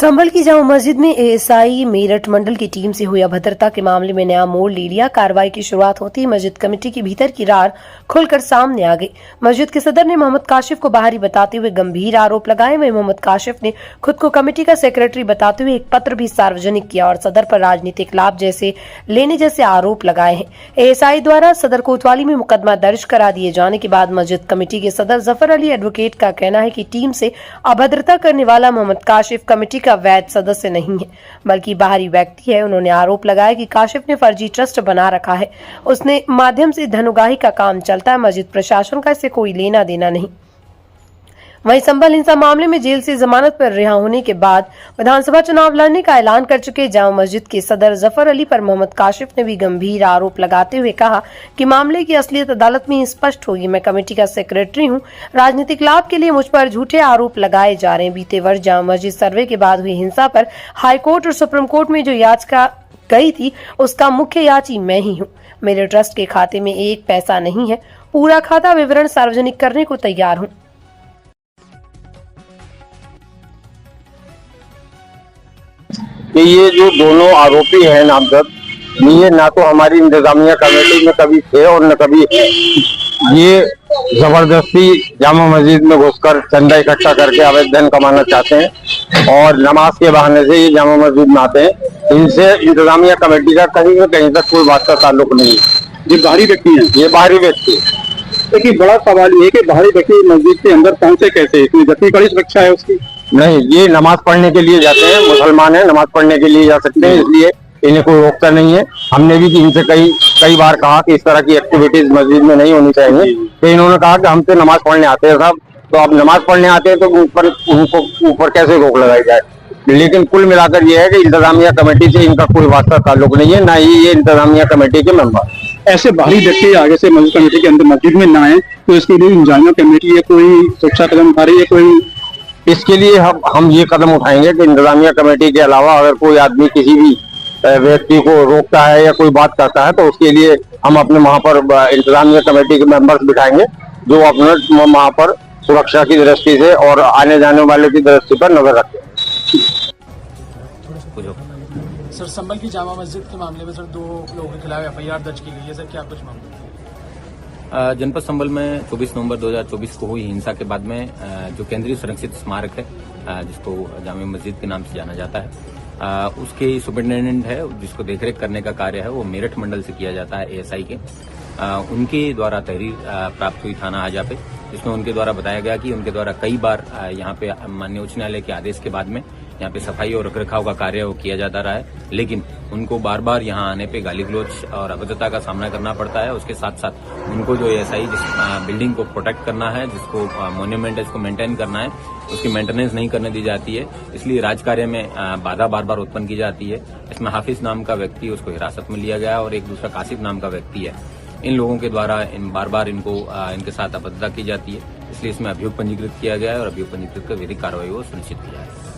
संभल की जामा मस्जिद में एएसआई मेरठ मंडल की टीम से हुई अभद्रता के मामले में नया मोड़ ले लिया। कार्रवाई की शुरुआत होती ही मस्जिद कमेटी के भीतर की रार खुलकर सामने आ गई। मस्जिद के सदर ने मोहम्मद काशिफ को बाहरी बताते हुए गंभीर आरोप लगाए। वहीं मोहम्मद काशिफ ने खुद को कमेटी का सेक्रेटरी बताते हुए एक पत्र भी सार्वजनिक किया और सदर पर राजनीतिक लाभ लेने जैसे आरोप लगाए हैं। एएसआई द्वारा सदर कोतवाली में मुकदमा दर्ज करा दिए जाने के बाद मस्जिद कमेटी के सदर जफर अली एडवोकेट का कहना है कि टीम से अभद्रता करने वाला मोहम्मद काशिफ कमेटी का वैध सदस्य नहीं है बल्कि बाहरी व्यक्ति है। उन्होंने आरोप लगाया कि काशिफ ने फर्जी ट्रस्ट बना रखा है, उसने माध्यम से धन उगाही का काम चलता है। मस्जिद प्रशासन का इससे कोई लेना देना नहीं। वहीं संभल हिंसा मामले में जेल से जमानत पर रिहा होने के बाद विधानसभा चुनाव लड़ने का ऐलान कर चुके जामा मस्जिद के सदर जफर अली पर मोहम्मद काशिफ ने भी गंभीर आरोप लगाते हुए कहा कि मामले की असलियत अदालत में ही स्पष्ट होगी। मैं कमेटी का सेक्रेटरी हूं, राजनीतिक लाभ के लिए मुझ पर झूठे आरोप लगाए जा रहे हैं। बीते वर्ष जामा मस्जिद सर्वे के बाद हुई हिंसा पर हाईकोर्ट और सुप्रीम कोर्ट में जो याचिका गई थी उसका मुख्य याची मैं ही हूँ। मेरे ट्रस्ट के खाते में एक पैसा नहीं है, पूरा खाता विवरण सार्वजनिक करने को तैयार हूँ। कि ये जो दोनों आरोपी हैं नामजद, ये ना तो हमारी इंतजामिया कमेटी में कभी थे और न कभी, ये जबरदस्ती जामा मस्जिद में घुसकर चंदा इकट्ठा करके अवैध धन कमाना चाहते हैं और नमाज के बहाने से ये जामा मस्जिद में आते हैं। इनसे इंतजामिया कमेटी का कहीं न कहीं तक कोई बात का ताल्लुक नहीं है। ये बाहरी व्यक्ति हैं। ये बाहरी व्यक्ति। देखिए, बड़ा सवाल ये है कि बाहरी व्यक्ति मस्जिद के अंदर पहुंचे कैसे? इसमें जितनी कड़ी सुरक्षा है उसकी नहीं, ये नमाज पढ़ने के लिए जाते हैं, मुसलमान है, नमाज पढ़ने के लिए जा सकते हैं, इसलिए इन्हें कोई रोकता नहीं है। हमने भी इनसे कई बार कहा कि इस तरह की एक्टिविटीज मस्जिद में नहीं होनी चाहिए, तो इन्होंने कहा कि हम तो नमाज पढ़ने आते हैं साहब, तो अब नमाज पढ़ने आते हैं तो उनको ऊपर कैसे रोक लगाई जाए। लेकिन कुल मिलाकर ये है कि इंतजामिया कमेटी से इनका कोई वास्ता ताल्लुक नहीं है, ना ही ये इंतजामिया कमेटी के मेंबर। ऐसे बाहरी व्यक्ति आगे से मस्जिद कमेटी के अंदर मस्जिद में ना आए, तो इसके लिए इंतजामिया कमेटी या कोई सुरक्षा कदम उठा रही है? कोई इसके लिए हम ये कदम उठाएंगे कि इंतजामिया कमेटी के अलावा अगर कोई आदमी किसी भी व्यक्ति को रोकता है या कोई बात करता है तो उसके लिए हम अपने वहाँ पर इंतजामिया कमेटी के मेंबर्स बिठाएंगे जो अपने वहाँ पर सुरक्षा की दृष्टि से और आने जाने वाले की दृष्टि पर नजर रखें। सर, संभल की जामा मस्जिद के मामले में सर 2 लोगों के खिलाफ एफआईआर दर्ज की गई है। सर, क्या कुछ मामला? जनपद संभल में 24 नवंबर 2024 को हुई हिंसा के बाद में जो केंद्रीय संरक्षित स्मारक है, जिसको जामा मस्जिद के नाम से जाना जाता है, उसके सुपरिटेंडेंट है, जिसको देखरेख करने का कार्य है वो मेरठ मंडल से किया जाता है एएसआई के। उनके द्वारा तहरीर प्राप्त हुई थाना आजा पे, जिसमें उनके द्वारा बताया गया कि उनके द्वारा कई बार यहाँ पे माननीय उच्च न्यायालय के आदेश के बाद में यहाँ पे सफाई और रखरखाव का कार्य वो किया जाता रहा है, लेकिन उनको बार बार यहाँ आने पे गाली गलौज और अभद्रता का सामना करना पड़ता है। उसके साथ साथ उनको जो एएसआई जिस बिल्डिंग को प्रोटेक्ट करना है, जिसको मोन्यूमेंट है, इसको मेंटेन करना है, उसकी मेंटेनेंस नहीं करने दी जाती है, इसलिए राजकार्य में बाधा बार बार उत्पन्न की जाती है। इसमें हाफिज नाम का व्यक्ति, उसको हिरासत में लिया गया और एक दूसरा कासिफ नाम का व्यक्ति है। इन लोगों के द्वारा बार बार इनके साथ अभद्रता की जाती है, इसलिए इसमें अभियोग पंजीकृत किया गया है और अभियोग पंजीकृत कर विधिक कार्रवाई को सुनिश्चित किया है।